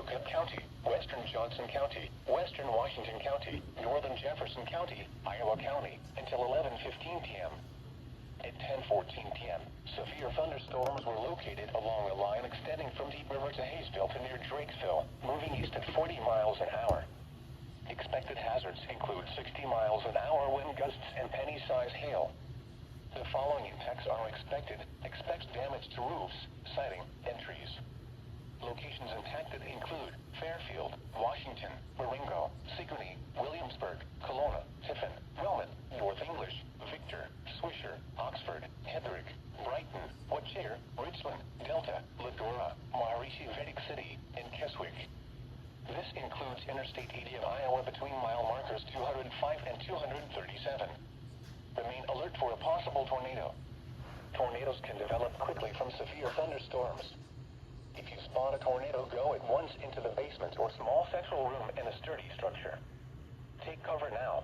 Maricopa County, western Johnson County, western Washington County, northern Jefferson County, Iowa County, until 11:15 p.m. At 10:14 p.m., severe thunderstorms were located along a line extending from Deep River to Hayesville to near Drakesville, moving east at 40 miles an hour. Expected hazards include 60 miles an hour wind gusts and penny-size hail. The following impacts are expected. Expect damage to roofs, siding, and trees. Locations impacted include Fairfield, Washington, Marengo, Sigourney, Williamsburg, Kelowna, Tiffin, Wellman, North English, Victor, Swisher, Oxford, Hedrick, Brighton, Wachir, Richland, Delta, Ladora, Maharishi Vedic City, and Keswick. This includes Interstate 80 of Iowa between mile markers 205 and 237. Remain alert for a possible tornado. Tornadoes can develop quickly from severe thunderstorms. If you spot a tornado, go at once into the basement or small central room in a sturdy structure. Take cover now.